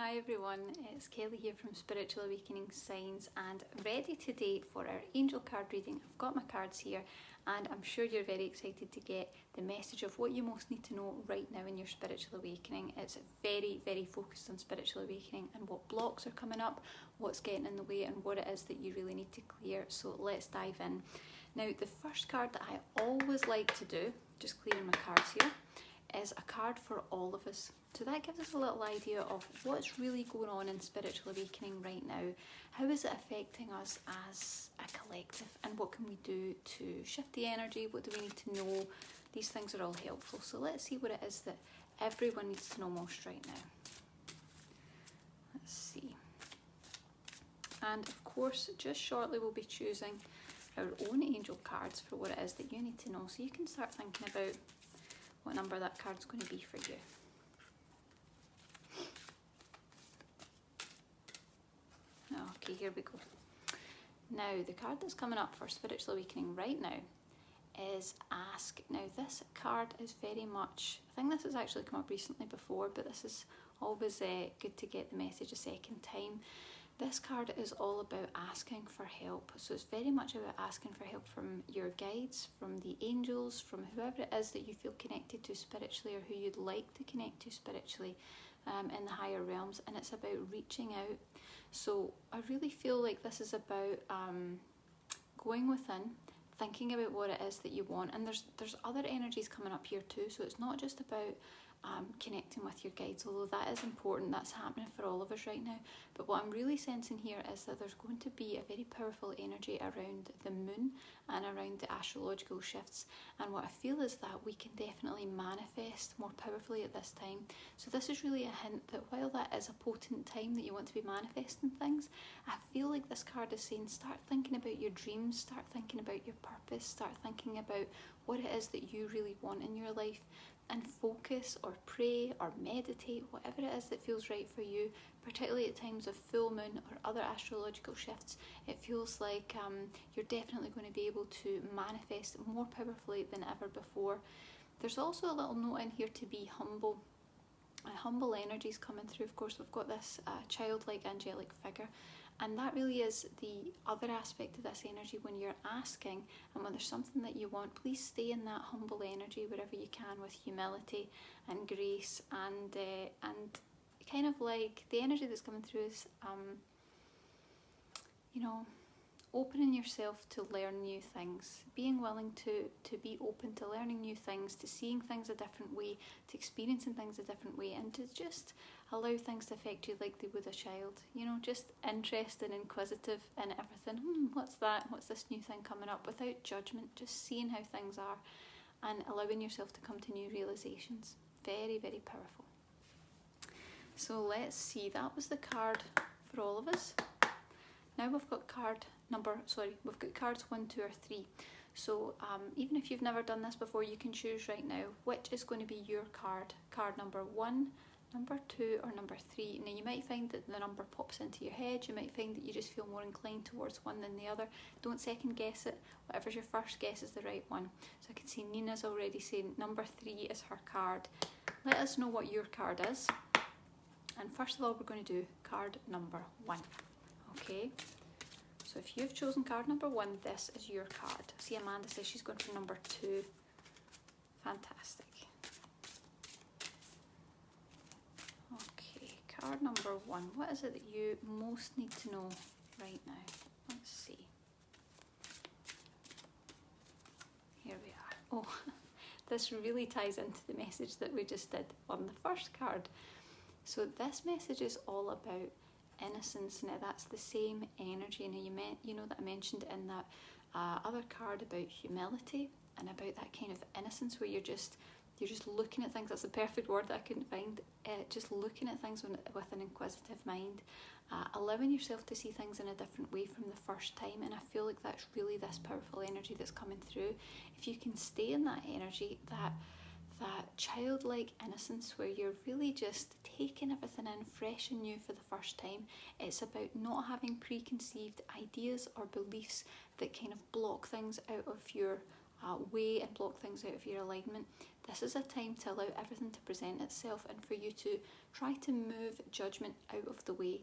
Hi everyone, it's Kelly here from Spiritual Awakening Signs and ready today for our angel card reading. I've got my cards here and I'm sure you're very excited to get the message of what you most need to know right now in your spiritual awakening. It's very focused on spiritual awakening and what blocks are coming up, what's getting in the way and what it is that you really need to clear. So let's dive in. Now the first card that I always like to do, just clearing my cards here, is a card for all of us. So that gives us a little idea of what's really going on in spiritual awakening right now. How is it affecting us as a collective and what can we do to shift the energy? What do we need to know? These things are all helpful. So let's see what it is that everyone needs to know most right now. Let's see. And of course, just shortly we'll be choosing our own angel cards for what it is that you need to know. So you can start thinking about what number that card's going to be for you. Okay, here we go. Now, the card that's coming up for Spiritual Awakening right now is Ask. Now, this card is very much, I think this has actually come up recently before, but this is always good to get the message a second time. This card is all about asking for help. So it's very much about asking for help from your guides, from the angels, from whoever it is that you feel connected to spiritually or who you'd like to connect to spiritually in the higher realms. And it's about reaching out. So I really feel like this is about going within, thinking about what it is that you want. And there's other energies coming up here too. So it's not just about connecting with your guides, although that is important, that's happening for all of us right now. But what I'm really sensing here is that there's going to be a very powerful energy around the moon and around the astrological shifts, and what I feel is that we can definitely manifest more powerfully at this time. So this is really a hint that while that is a potent time that you want to be manifesting things, I feel like this card is saying start thinking about your dreams, start thinking about your purpose, start thinking about what it is that you really want in your life, and focus or pray or meditate, whatever it is that feels right for you, particularly at times of full moon or other astrological shifts. It feels like you're definitely going to be able to manifest more powerfully than ever before. There's also a little note in here to be humble. Humble energies coming through. Of course, we've got this childlike angelic figure, and that really is the other aspect of this energy. When you're asking and when there's something that you want, please stay in that humble energy wherever you can, with humility and grace and kind of like the energy that's coming through is opening yourself to learn new things, being willing to be open to learning new things, to seeing things a different way, to experiencing things a different way, and to just allow things to affect you like they would a child. Just interested and inquisitive in everything. What's that? What's this new thing coming up? Without judgment, just seeing how things are and allowing yourself to come to new realizations. Very powerful. So let's see, that was the card for all of us. Now we've got cards 1, 2 or 3. So even if you've never done this before, you can choose right now which is going to be your card number 1, number 2 or number 3. Now you might find that the number pops into your head, you might find that you just feel more inclined towards one than the other. Don't second guess it, whatever's your first guess is the right one. So I can see Nina's already saying number 3 is her card. Let us know what your card is. And first of all, we're going to do card number 1. Okay, so if you've chosen card number 1, this is your card. See, Amanda says she's going for number 2. Fantastic. Okay, card number 1. What is it that you most need to know right now? Let's see. Here we are. Oh, this really ties into the message that we just did on the first card. So this message is all about innocence. Now that's the same energy. Now you know that I mentioned in that other card about humility and about that kind of innocence where you're just looking at things. That's the perfect word that I couldn't find. Just looking at things with an inquisitive mind, allowing yourself to see things in a different way from the first time. And I feel like that's really this powerful energy that's coming through. If you can stay in that energy, that childlike innocence where you're really just taking everything in fresh and new for the first time. It's about not having preconceived ideas or beliefs that kind of block things out of your weigh and block things out of your alignment. This is a time to allow everything to present itself and for you to try to move judgment out of the way.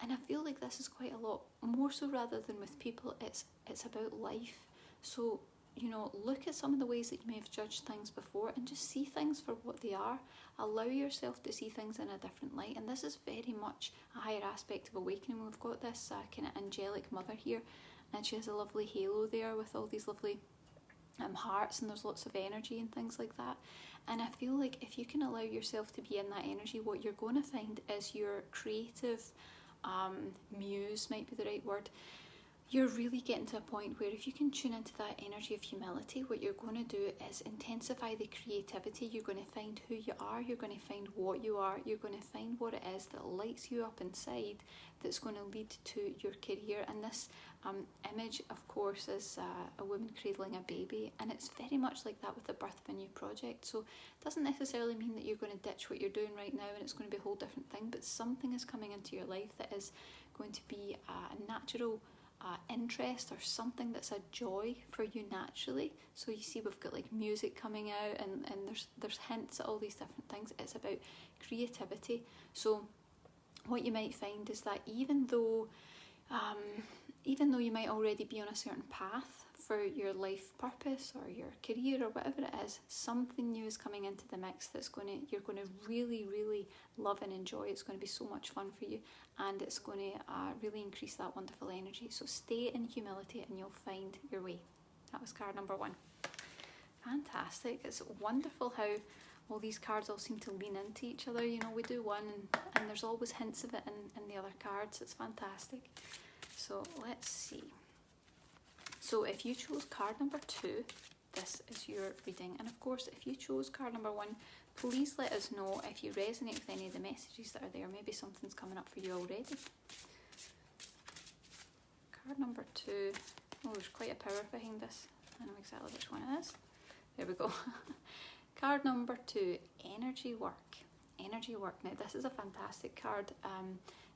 And I feel like this is quite a lot more so rather than with people, it's about life. So, you know, look at some of the ways that you may have judged things before and just see things for what they are. Allow yourself to see things in a different light. And this is very much a higher aspect of awakening. We've got this kind of angelic mother here, and she has a lovely halo there with all these lovely hearts, and there's lots of energy and things like that. And I feel like if you can allow yourself to be in that energy, what you're going to find is your creative muse might be the right word. You're really getting to a point where if you can tune into that energy of humility, what you're going to do is intensify the creativity. You're going to find who you are, you're going to find what you are, you're going to find what it is that lights you up inside that's going to lead to your career. And this image, of course, is a woman cradling a baby, and it's very much like that with the birth of a new project. So it doesn't necessarily mean that you're going to ditch what you're doing right now and it's going to be a whole different thing, but something is coming into your life that is going to be a natural interest, or something that's a joy for you naturally. So you see we've got like music coming out, and there's hints at all these different things. It's about creativity. So what you might find is that even though you might already be on a certain path for your life purpose or your career or whatever it is, something new is coming into the mix that's you're going to really, really love and enjoy. It's going to be so much fun for you, and it's going to really increase that wonderful energy. So stay in humility and you'll find your way. That was card number 1. Fantastic. It's wonderful how all these cards all seem to lean into each other. You know, we do one and there's always hints of it in the other cards. It's fantastic. So let's see. So if you chose card number 2, this is your reading. And of course, if you chose card number 1, please let us know if you resonate with any of the messages that are there. Maybe something's coming up for you already. Card number 2. Oh, there's quite a power behind this. I know exactly which one it is. There we go. Card number 2, energy work. Energy work. Now, this is a fantastic card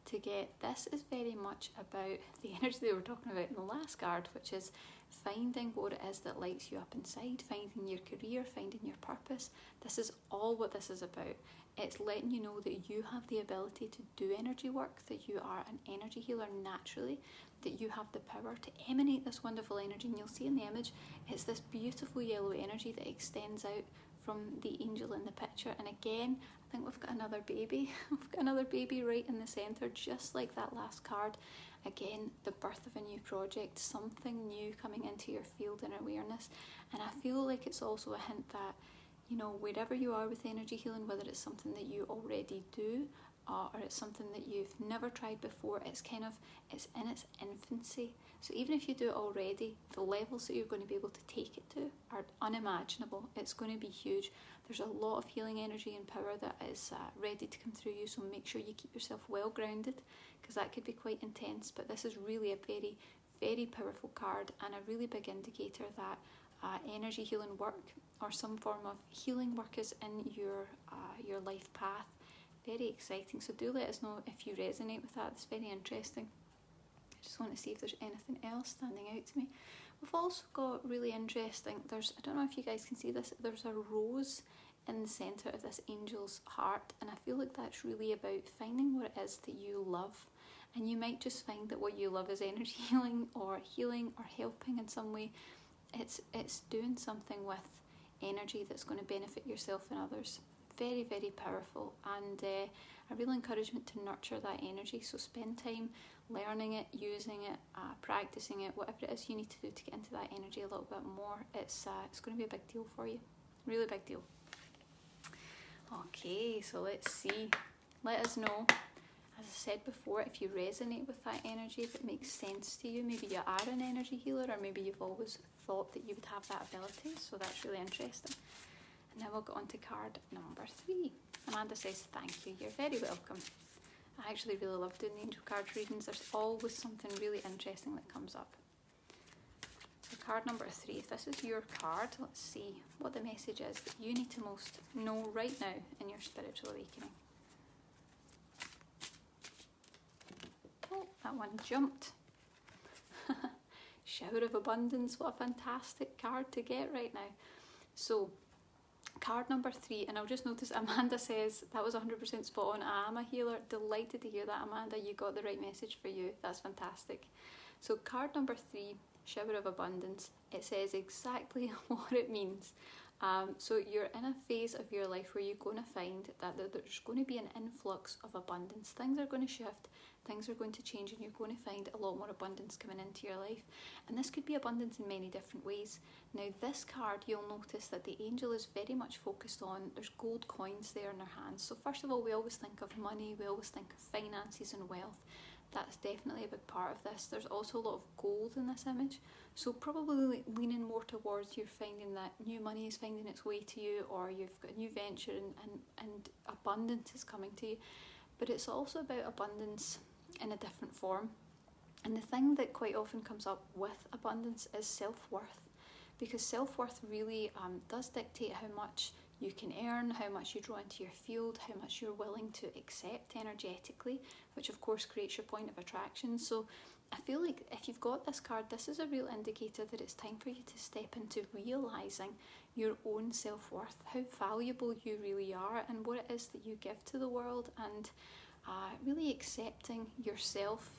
to get. This is very much about the energy that we were talking about in the last card, which is finding what it is that lights you up inside, finding your career, finding your purpose. This is all what this is about. It's letting you know that you have the ability to do energy work, that you are an energy healer naturally, that you have the power to emanate this wonderful energy. And you'll see in the image, it's this beautiful yellow energy that extends out from the angel in the picture. And again, I think we've got another baby. We've got another baby right in the centre, just like that last card. Again, the birth of a new project, something new coming into your field and awareness. And I feel like it's also a hint that, you know, wherever you are with energy healing, whether it's something that you already do or it's something that you've never tried before, it's in its infancy. So even if you do it already, the levels that you're going to be able to take it to are unimaginable. It's going to be huge. There's a lot of healing energy and power that is ready to come through you, so make sure you keep yourself well grounded, because that could be quite intense. But this is really a very, very powerful card and a really big indicator that energy healing work or some form of healing work is in your life path. Very exciting. So do let us know if you resonate with that. It's very interesting. I just want to see if there's anything else standing out to me. We've also got really interesting, I don't know if you guys can see this, there's a rose in the centre of this angel's heart, and I feel like that's really about finding what it is that you love. And you might just find that what you love is energy healing or helping in some way. It's doing something with energy that's going to benefit yourself and others. Very, very powerful, and a real encouragement to nurture that energy. So spend time learning it, using it, practicing it, whatever it is you need to do to get into that energy a little bit more. It's going to be a big deal for you, really big deal. Okay, so let's see. Let us know, as I said before, if you resonate with that energy, if it makes sense to you. Maybe you are an energy healer, or maybe you've always thought that you would have that ability. So that's really interesting. And now we'll go on to card number 3. Amanda says, thank you. You're very welcome. I actually really love doing the angel card readings. There's always something really interesting that comes up. So card number 3, if this is your card, let's see what the message is that you need to most know right now in your spiritual awakening. Oh, that one jumped. Shower of Abundance. What a fantastic card to get right now. So card number 3, and I'll just notice Amanda says that was 100% spot on. I am a healer. Delighted to hear that, Amanda. You got the right message for you. That's fantastic. So card number 3, Shower of Abundance. It says exactly what it means. So you're in a phase of your life where you're going to find that there's going to be an influx of abundance. Things are going to shift, things are going to change, and you're going to find a lot more abundance coming into your life. And this could be abundance in many different ways. Now this card, you'll notice that the angel is very much focused on, there's gold coins there in their hands. So first of all, we always think of money, we always think of finances and wealth. That's definitely a big part of this. There's also a lot of gold in this image. So probably leaning more towards you're finding that new money is finding its way to you, or you've got a new venture and abundance is coming to you. But it's also about abundance in a different form. And the thing that quite often comes up with abundance is self-worth. Because self-worth really does dictate how much you can earn, how much you draw into your field, how much you're willing to accept energetically, which of course creates your point of attraction. So I feel like if you've got this card, this is a real indicator that it's time for you to step into realising your own self-worth, how valuable you really are and what it is that you give to the world, and really accepting yourself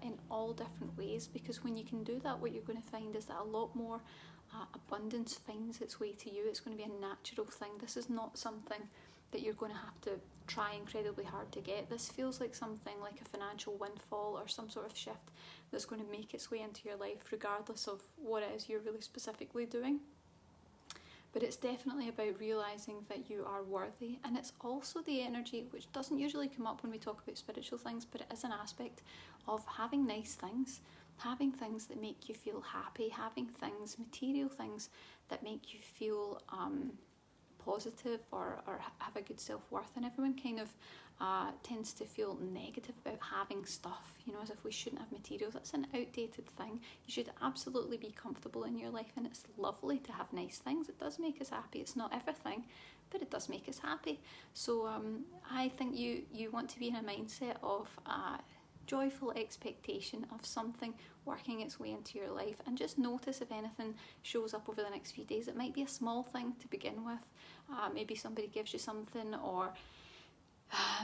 in all different ways. Because when you can do that, what you're going to find is that a lot more abundance finds its way to you. It's going to be a natural thing. This is not something that you're going to have to try incredibly hard to get. This feels like something like a financial windfall or some sort of shift that's going to make its way into your life regardless of what it is you're really specifically doing. But it's definitely about realising that you are worthy, and it's also the energy which doesn't usually come up when we talk about spiritual things, but it is an aspect of having nice things, having things that make you feel happy, having things, material things that make you feel positive or have a good self-worth. And everyone kind of tends to feel negative about having stuff, you know, as if we shouldn't have materials. That's an outdated thing. You should absolutely be comfortable in your life, and it's lovely to have nice things. It does make us happy. It's not everything, but it does make us happy. So I think you want to be in a mindset of joyful expectation of something working its way into your life, and just notice if anything shows up over the next few days. It might be a small thing to begin with. Maybe somebody gives you something, or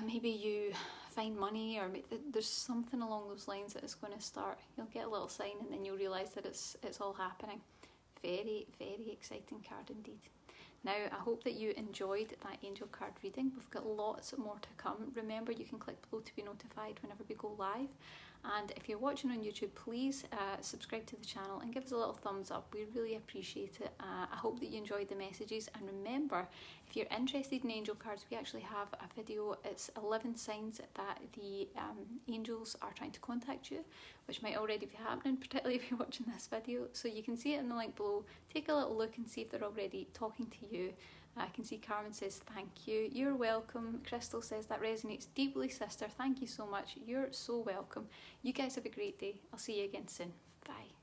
maybe you find money, or there's something along those lines that is going to start. You'll get a little sign, and then you'll realise that it's all happening. Very, very exciting card indeed. Now, I hope that you enjoyed that angel card reading. We've got lots more to come. Remember, you can click below to be notified whenever we go live. And if you're watching on YouTube, please subscribe to the channel and give us a little thumbs up. We really appreciate it. I hope that you enjoyed the messages. And remember, if you're interested in angel cards, we actually have a video. It's 11 signs that the angels are trying to contact you, which might already be happening, particularly if you're watching this video. So you can see it in the link below. Take a little look and see if they're already talking to you. I can see Carmen says thank you. You're welcome. Crystal says that resonates deeply, sister. Thank you so much. You're so welcome. You guys have a great day. I'll see you again soon. Bye.